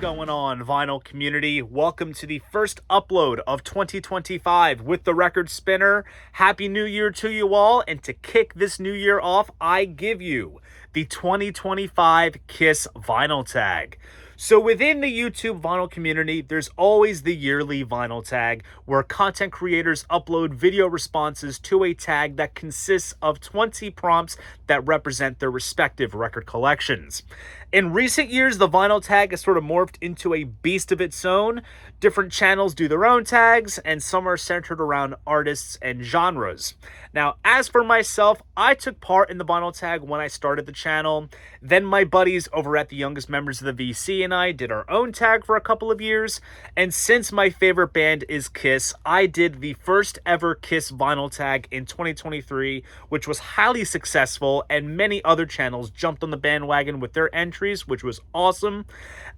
going on, vinyl community? Welcome to the first upload of 2025 with the record spinner. Happy New Year to you all, and to kick this new year off, I give you the 2025 KISS vinyl tag. So within the YouTube vinyl community, there's always the yearly vinyl tag, where content creators upload video responses to a tag that consists of 20 prompts that represent their respective record collections. In recent years, the vinyl tag has sort of morphed into a beast of its own. Different channels do their own tags, and some are centered around artists and genres. Now, as for myself, I took part in the vinyl tag when I started the channel. Then my buddies over at the Youngest Members of the VC and I did our own tag for a couple of years. And since my favorite band is KISS, I did the first ever KISS vinyl tag in 2023, which was highly successful, and many other channels jumped on the bandwagon with their entries, which was awesome.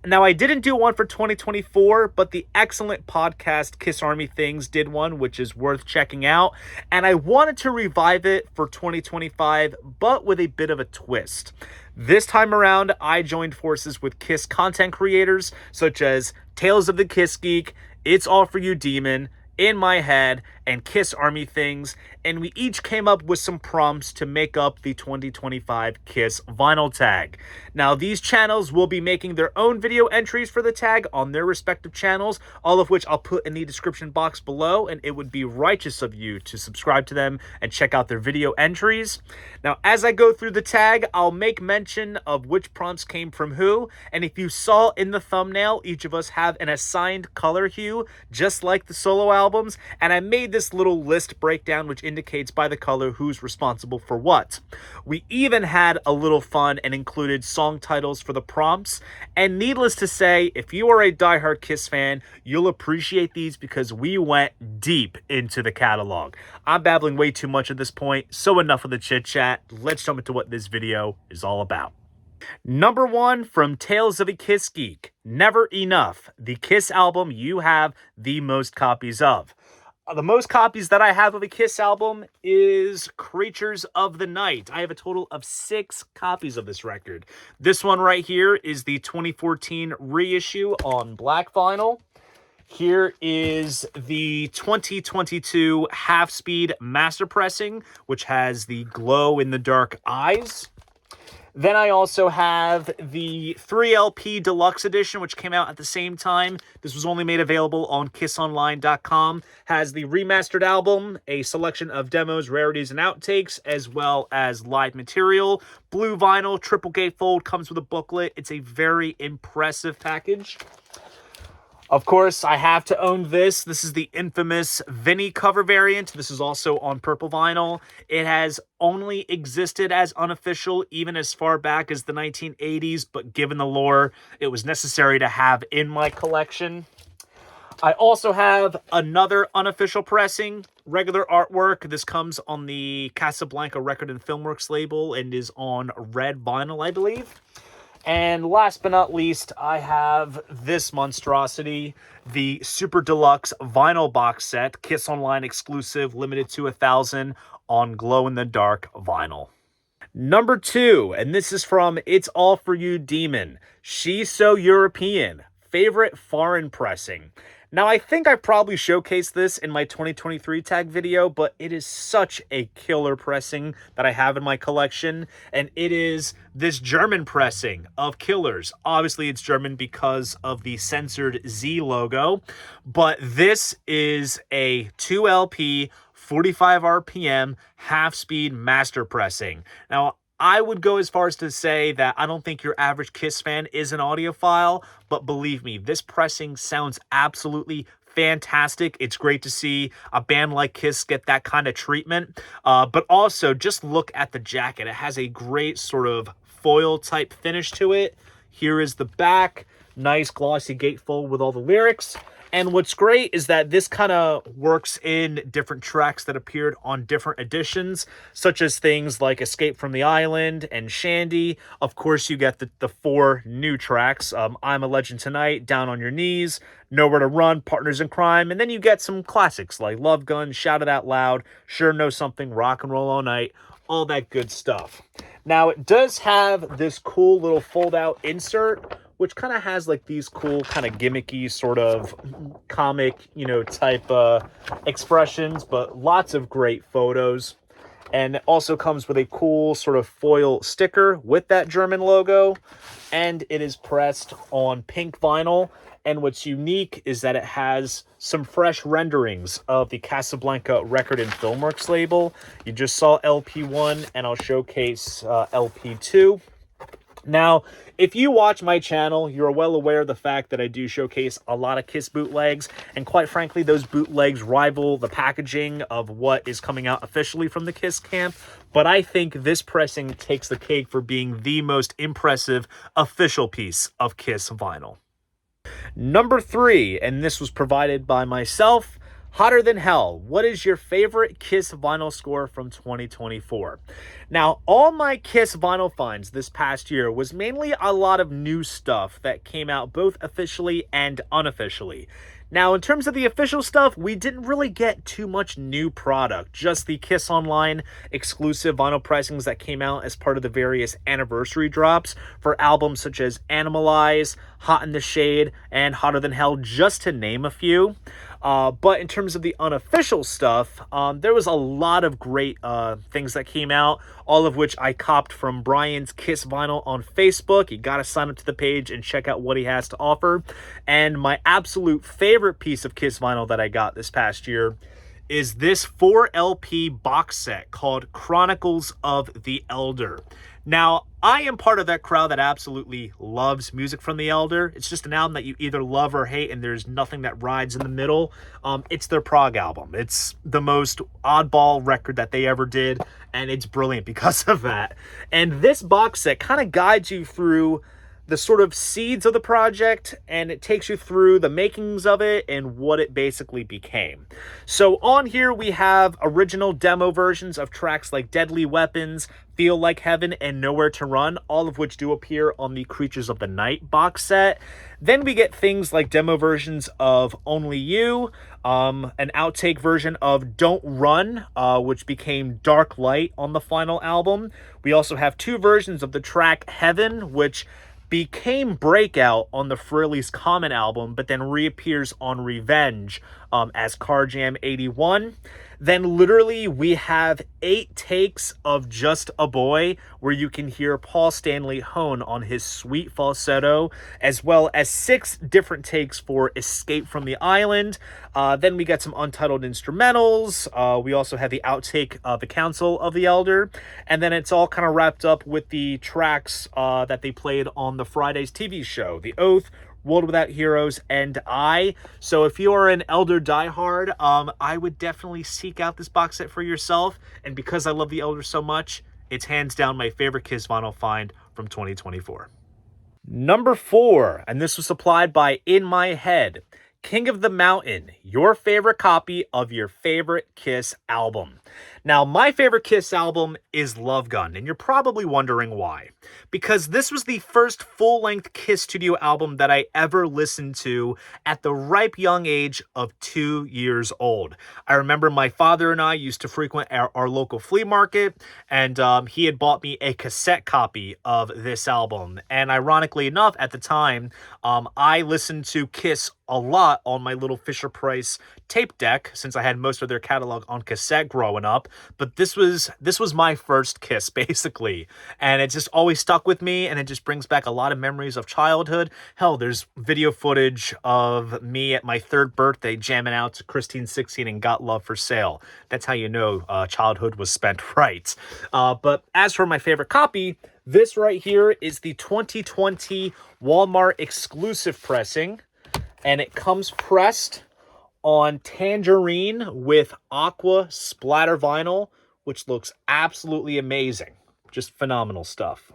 Now, I didn't do one for 2024, but the excellent podcast KISS Army Things did one, which is worth checking out. And I wanted to revive it for 2025, but with a bit of a twist. This time around, I joined forces with KISS content creators such as Tales of the KISS Geek, It's All For You Demon, In My Head, and KISS Army Things, and we each came up with some prompts to make up the 2025 KISS vinyl tag. Now, these channels will be making their own video entries for the tag on their respective channels, all of which I'll put in the description box below, and it would be righteous of you to subscribe to them and check out their video entries. Now, as I go through the tag, I'll make mention of which prompts came from who, and if you saw in the thumbnail, each of us have an assigned color hue, just like the solo albums, and I made this little list breakdown which indicates by the color who's responsible for what. We even had a little fun and included song titles for the prompts, and needless to say, if you are a diehard KISS fan, you'll appreciate these because we went deep into the catalog. I'm babbling way too much at this point, so enough of the chit chat. Let's jump into what this video is all about. Number 1 from Tales of a KISS Geek, Never Enough, the KISS album you have the most copies of. The most copies that I have of a KISS album is Creatures of the Night. I have a total of 6 copies of this record. This one right here is the 2014 reissue on black vinyl. Here is the 2022 half-speed master pressing, which has the glow-in-the-dark eyes. Then I also have the 3LP Deluxe edition, which came out at the same time. This was only made available on kissonline.com. Has the remastered album, a selection of demos, rarities, and outtakes, as well as live material. Blue vinyl, triple gatefold, comes with a booklet. It's a very impressive package. Of course, I have to own this. This is the infamous Vinny cover variant. This is also on purple vinyl. It has only existed as unofficial even as far back as the 1980s, but given the lore, it was necessary to have in my collection. I also have another unofficial pressing, regular artwork. This comes on the Casablanca Record and Filmworks label and is on red vinyl, I believe. And last but not least, I have this monstrosity, the Super Deluxe vinyl box set, KISS Online exclusive, limited to 1,000 on glow-in-the-dark vinyl. Number 2, and this is from It's All For You Demon, She's So European, favorite foreign pressing. Now, I think I probably showcased this in my 2023 tag video, but it is such a killer pressing that I have in my collection, and it is this German pressing of Killers. Obviously, it's German because of the censored Z logo, but this is a 2LP, 45 RPM, half-speed master pressing. Now, I would go as far as to say that I don't think your average KISS fan is an audiophile, but believe me, this pressing sounds absolutely fantastic. It's great to see a band like KISS get that kind of treatment, but also just look at the jacket. It has a great sort of foil type finish to it. Here is the back, nice glossy gatefold with all the lyrics. And what's great is that this kind of works in different tracks that appeared on different editions, such as things like Escape from the Island and Shandy. Of course, you get the 4 new tracks, I'm a Legend Tonight, Down on Your Knees, Nowhere to Run, Partners in Crime, and then you get some classics like Love Gun, Shout It Out Loud, Sure Know Something, Rock and Roll All Night, all that good stuff. Now, it does have this cool little fold-out insert, which kind of has like these cool kind of gimmicky sort of comic, type expressions, but lots of great photos. And it also comes with a cool sort of foil sticker with that German logo. And it is pressed on pink vinyl. And what's unique is that it has some fresh renderings of the Casablanca Record and Filmworks label. You just saw LP1, and I'll showcase LP2. Now, if you watch my channel, you're well aware of the fact that I do showcase a lot of KISS bootlegs, and quite frankly, those bootlegs rival the packaging of what is coming out officially from the KISS camp, but I think this pressing takes the cake for being the most impressive official piece of KISS vinyl. Number 3, and this was provided by myself, Hotter Than Hell. What is your favorite KISS vinyl score from 2024? Now, all my KISS vinyl finds this past year was mainly a lot of new stuff that came out both officially and unofficially. Now, in terms of the official stuff, we didn't really get too much new product, just the KISS Online exclusive vinyl pressings that came out as part of the various anniversary drops for albums such as Animalize, Hot in the Shade, and Hotter Than Hell, just to name a few. But in terms of the unofficial stuff, there was a lot of great things that came out, all of which I copped from Brian's KISS Vinyl on Facebook. You got to sign up to the page and check out what he has to offer. And my absolute favorite piece of KISS Vinyl that I got this past year is this 4 LP box set called Chronicles of the Elder. Now, I am part of that crowd that absolutely loves music from the Elder. It's just an album that you either love or hate, and there's nothing that rides in the middle. It's their prog album. It's the most oddball record that they ever did, and it's brilliant because of that. And this box set kind of guides you through the sort of seeds of the project, and it takes you through the makings of it and what it basically became. So on here we have original demo versions of tracks like Deadly Weapons, Feel Like Heaven, and Nowhere to Run, all of which do appear on the Creatures of the Night box set. Then we get things like demo versions of Only You, an outtake version of Don't Run, which became Dark Light on the final album. We also have 2 versions of the track Heaven, which became Breakout on the Frilly's Common album, but then reappears on Revenge as Car Jam 81. Then literally we have 8 takes of Just a Boy, where you can hear Paul Stanley hone on his sweet falsetto, as well as 6 different takes for Escape from the Island. Then we got some untitled instrumentals. We also have the outtake of The Council of the Elder. And then it's all kind of wrapped up with the tracks that they played on the Friday's TV show, The Oath, World Without Heroes, and I. So if you are an Elder diehard, I would definitely seek out this box set for yourself. And because I love the Elder so much, it's hands down my favorite KISS vinyl find from 2024. Number 4, and this was supplied by In My Head, King of the Mountain, your favorite copy of your favorite KISS album. Now, my favorite KISS album is Love Gun, and you're probably wondering why. Because this was the first full-length KISS studio album that I ever listened to at the ripe young age of 2 years old. I remember my father and I used to frequent our local flea market, and he had bought me a cassette copy of this album. And ironically enough, at the time, I listened to KISS a lot on my little Fisher-Price tape deck, since I had most of their catalog on cassette growing up. But this was my first KISS, basically, and it just always stuck with me, and it just brings back a lot of memories of childhood. Hell, there's video footage of me at my 3rd birthday jamming out to Christine 16 and Got Love for Sale. That's how you know childhood was spent right. But as for my favorite copy, this right here is the 2020 Walmart exclusive pressing, and it comes pressed on Tangerine with Aqua splatter vinyl, which looks absolutely amazing. Just phenomenal stuff.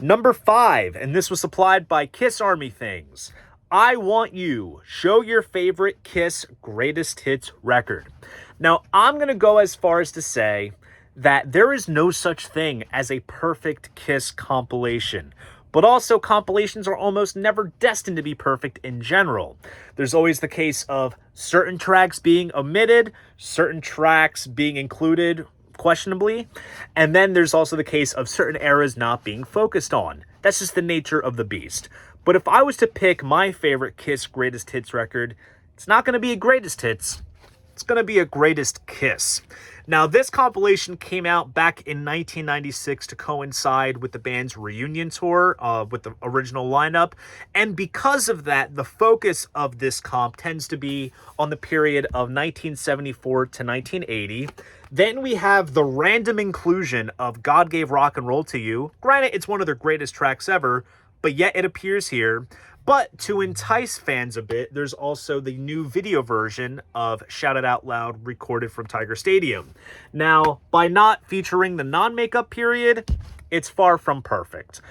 Number 5, and this was supplied by KISS Army Things. I Want You, show your favorite KISS greatest hits record. Now, I'm going to go as far as to say that there is no such thing as a perfect KISS compilation. But also, compilations are almost never destined to be perfect in general. There's always the case of certain tracks being omitted, certain tracks being included questionably, and then there's also the case of certain eras not being focused on. That's just the nature of the beast. But if I was to pick my favorite KISS greatest hits record, it's not going to be a greatest hits. It's going to be a greatest KISS. Now, this compilation came out back in 1996 to coincide with the band's reunion tour with the original lineup. And because of that, the focus of this comp tends to be on the period of 1974 to 1980. Then we have the random inclusion of God Gave Rock and Roll to You. Granted, it's one of their greatest tracks ever, but yet it appears here. But to entice fans a bit, there's also the new video version of Shout It Out Loud recorded from Tiger Stadium. Now, by not featuring the non-makeup period, it's far from perfect.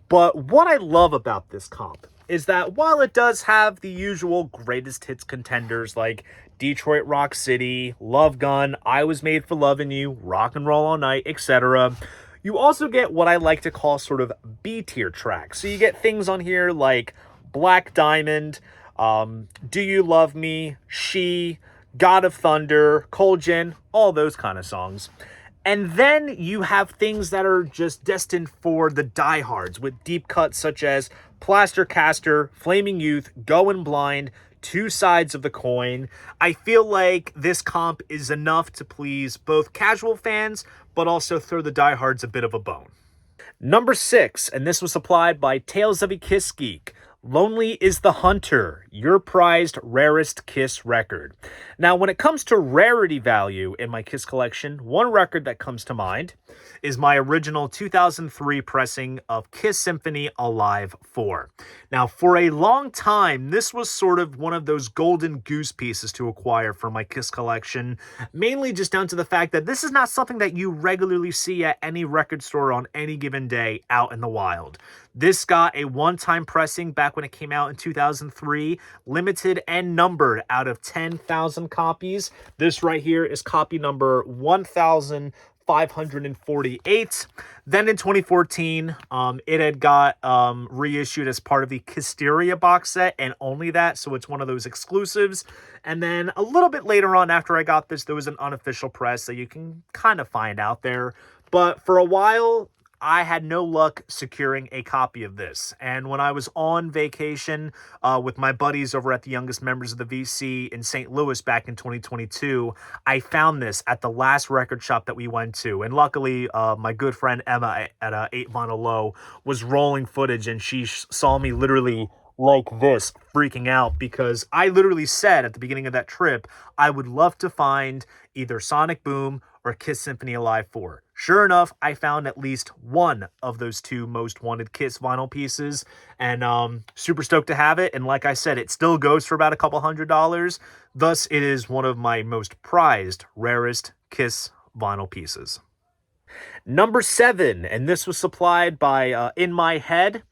But what I love about this comp is that while it does have the usual greatest hits contenders like Detroit Rock City, Love Gun, I Was Made for Loving You, Rock and Roll All Night, etc., you also get what I like to call sort of B-tier tracks. So you get things on here like Black Diamond, Do You Love Me, She, God of Thunder, Cold Gin, all those kind of songs. And then you have things that are just destined for the diehards with deep cuts such as Plaster Caster, Flaming Youth, Goin' Blind, Two Sides of the Coin. I feel like this comp is enough to please both casual fans, but also throw the diehards a bit of a bone. Number 6, and this was supplied by Tales of a KISS Geek. Lonely is the Hunter, your prized rarest KISS record. Now, when it comes to rarity value in my KISS collection, one record that comes to mind is my original 2003 pressing of KISS Symphony Alive 4. Now, for a long time, this was sort of one of those golden goose pieces to acquire for my KISS collection, mainly just down to the fact that this is not something that you regularly see at any record store on any given day out in the wild. This got a one-time pressing back when it came out in 2003, limited and numbered out of 10,000 copies. This right here is copy number 1,548. Then in 2014, it had got reissued as part of the Kissteria box set, and only that, so it's one of those exclusives. And then a little bit later on after I got this, there was an unofficial press that you can kind of find out there. But for a while, I had no luck securing a copy of this. And when I was on vacation with my buddies over at the Youngest Members of the VC in St. Louis back in 2022, I found this at the last record shop that we went to. And luckily, my good friend Emma at 8 Vinyl Low was rolling footage, and she saw me literally like this, freaking out, because I literally said at the beginning of that trip, I would love to find either Sonic Boom or KISS Symphony Alive 4. Sure enough, I found at least one of those two most wanted KISS vinyl pieces, and super stoked to have it. And like I said, it still goes for about a couple $100. Thus, it is one of my most prized, rarest KISS vinyl pieces. Number 7, and this was supplied by In My Head.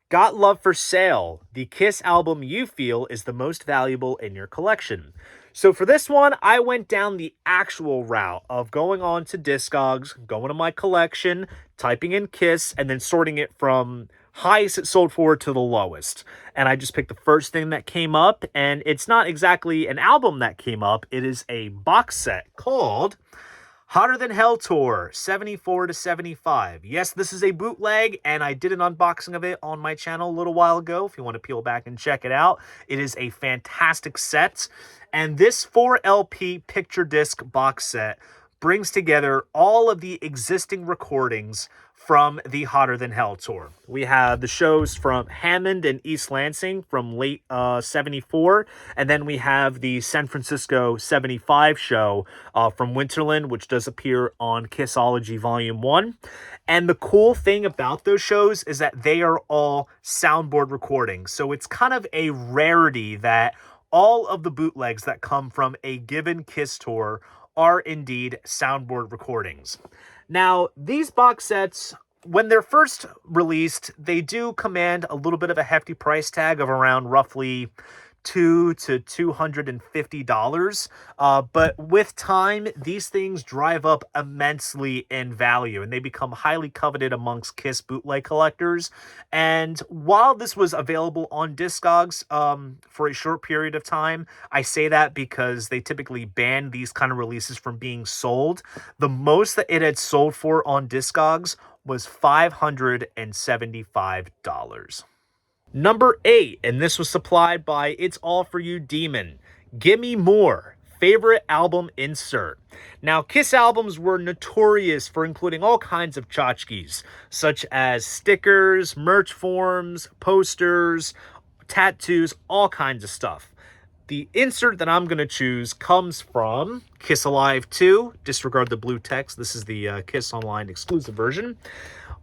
Got Love for Sale, the KISS album you feel is the most valuable in your collection. So for this one, I went down the actual route of going on to Discogs, going to my collection, typing in KISS, and then sorting it from highest it sold for to the lowest. And I just picked the first thing that came up, and it's not exactly an album that came up. It is a box set called Hotter Than Hell Tour, 74 to 75. Yes, this is a bootleg, and I did an unboxing of it on my channel a little while ago. If you want to peel back and check it out, it is a fantastic set. And this 4LP picture disc box set brings together all of the existing recordings from the Hotter Than Hell tour. We have the shows from Hammond and East Lansing from late 74, and then we have the San Francisco 75 show from Winterland, which does appear on Kissology Volume 1. And the cool thing about those shows is that they are all soundboard recordings, so it's kind of a rarity that all of the bootlegs that come from a given KISS tour are indeed soundboard recordings. Now, these box sets, when they're first released, they do command a little bit of a hefty price tag of around roughly $200 to $250. But with time, these things drive up immensely in value, and they become highly coveted amongst KISS bootleg collectors. And while this was available on Discogs for a short period of time, I say that because they typically ban these kind of releases from being sold. The most that it had sold for on Discogs was $575. Number 8, and this was supplied by It's All For You Demon. Gimme More. Favorite album insert. Now, KISS albums were notorious for including all kinds of tchotchkes, such as stickers, merch forms, posters, tattoos, all kinds of stuff. The insert that I'm going to choose comes from KISS Alive 2. Disregard the blue text. This is the KISS Online exclusive version.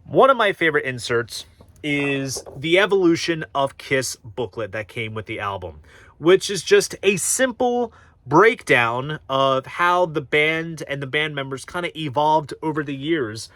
One of my favorite inserts is the Evolution of KISS booklet that came with the album, which is just a simple breakdown of how the band and the band members kind of evolved over the years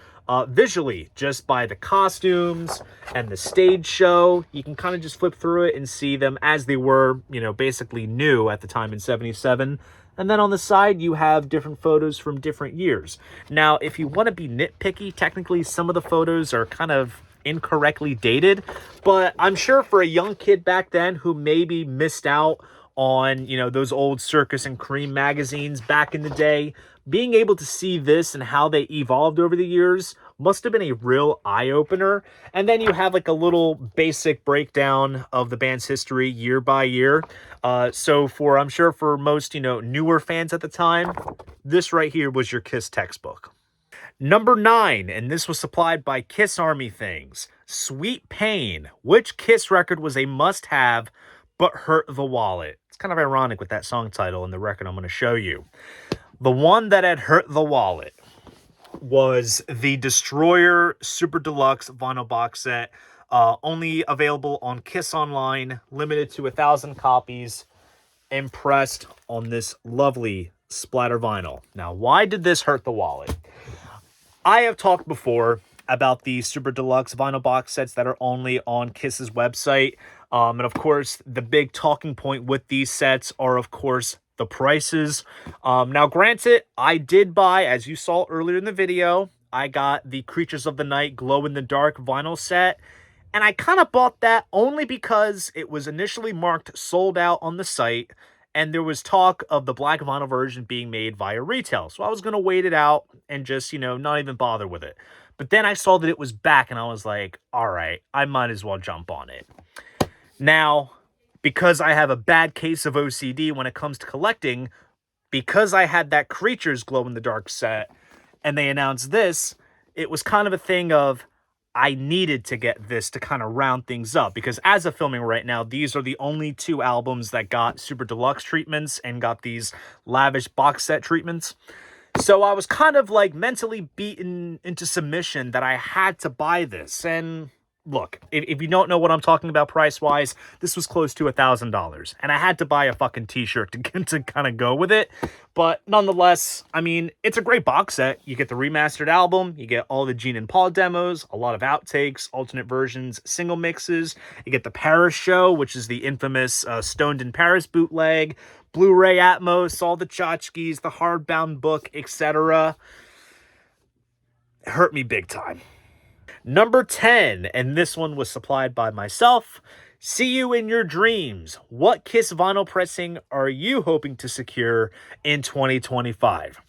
visually, just by the costumes and the stage show. You can kind of just flip through it and see them as they were, basically new at the time in 77. And then on the side, you have different photos from different years. Now, if you want to be nitpicky, technically some of the photos are kind of incorrectly dated, but I'm sure for a young kid back then who maybe missed out on, those old Circus and Cream magazines back in the day, being able to see this and how they evolved over the years must have been a real eye-opener. And then you have like a little basic breakdown of the band's history year by year. So I'm sure for most, newer fans at the time, this right here was your KISS textbook. Number 9, and this was supplied by KISS Army Things. Sweet Pain. Which KISS record was a must-have but hurt the wallet? It's kind of ironic with that song title and the record I'm going to show you. The one that had hurt the wallet was the Destroyer Super Deluxe vinyl box set. Only available on KISS Online, limited to 1,000 copies, and pressed on this lovely splatter vinyl. Now, why did this hurt the wallet? I have talked before about the Super Deluxe vinyl box sets that are only on KISS's website. And of course, the big talking point with these sets are, of course, the prices. Now, granted, I did buy, as you saw earlier in the video, I got the Creatures of the Night glow-in-the-dark vinyl set. And I kind of bought that only because it was initially marked sold out on the site, and there was talk of the black vinyl version being made via retail. So I was going to wait it out and just, not even bother with it. But then I saw that it was back, and I was like, all right, I might as well jump on it. Now, because I have a bad case of OCD when it comes to collecting, because I had that Creatures glow-in-the-dark set, and they announced this, it was kind of a thing of, I needed to get this to kind of round things up, because as of filming right now, these are the only 2 albums that got Super Deluxe treatments and got these lavish box set treatments. So I was kind of like mentally beaten into submission that I had to buy this. And look, if you don't know what I'm talking about price-wise, this was close to $1,000. And I had to buy a fucking t-shirt to kind of go with it. But nonetheless, I mean, it's a great box set. You get the remastered album. You get all the Gene and Paul demos, a lot of outtakes, alternate versions, single mixes. You get the Paris show, which is the infamous Stoned in Paris bootleg, Blu-ray Atmos, all the tchotchkes, the hardbound book, etc. It hurt me big time. Number 10, and this one was supplied by myself. See You in Your Dreams. What KISS vinyl pressing are you hoping to secure in 2025?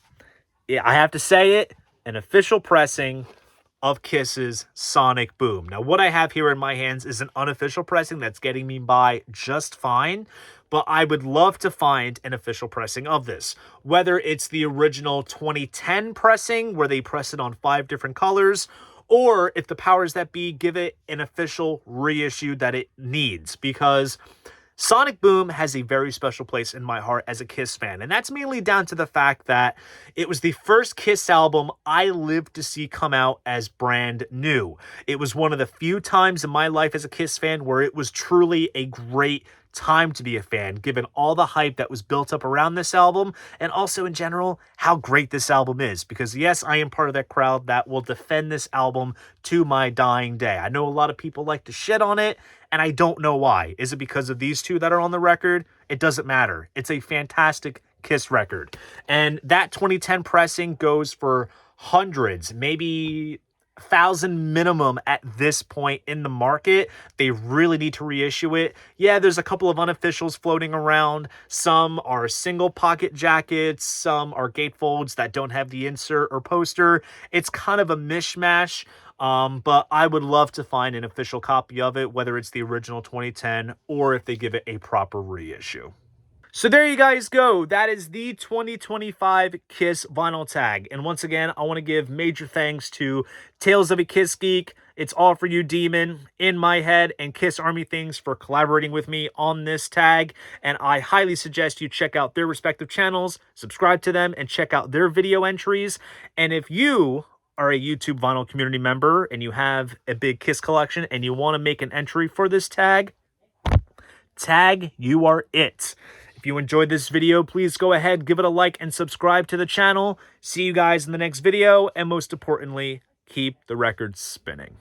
I have to say it, an official pressing of KISS's Sonic Boom. Now, what I have here in my hands is an unofficial pressing that's getting me by just fine, but I would love to find an official pressing of this. Whether it's the original 2010 pressing, where they press it on 5 different colors, or if the powers that be give it an official reissue that it needs, because Sonic Boom has a very special place in my heart as a KISS fan, and that's mainly down to the fact that it was the first KISS album I lived to see come out as brand new. It was one of the few times in my life as a KISS fan where it was truly a great time to be a fan, given all the hype that was built up around this album, and also in general how great this album is. Because yes, I am part of that crowd that will defend this album to my dying day. I know a lot of people like to shit on it, and I don't know why. Is it because of these 2 that are on the record? It doesn't matter. It's a fantastic KISS record, and that 2010 pressing goes for hundreds, maybe 1,000 minimum at this point in the market. They really need to reissue it. Yeah, there's a couple of unofficials floating around. Some are single pocket jackets, some are gatefolds that don't have the insert or poster. It's kind of a mishmash. But I would love to find an official copy of it, whether it's the original 2010 or if they give it a proper reissue. So there you guys go. That is the 2025 KISS vinyl tag. And once again, I want to give major thanks to Tales of a KISS Geek, It's All For You Demon, In My Head, and KISS Army Things for collaborating with me on this tag. And I highly suggest you check out their respective channels, subscribe to them, and check out their video entries. And if you are a YouTube vinyl community member and you have a big KISS collection and you want to make an entry for this tag, you are it. If you enjoyed this video, please go ahead, give it a like, and subscribe to the channel. See you guys in the next video, and most importantly, keep the records spinning.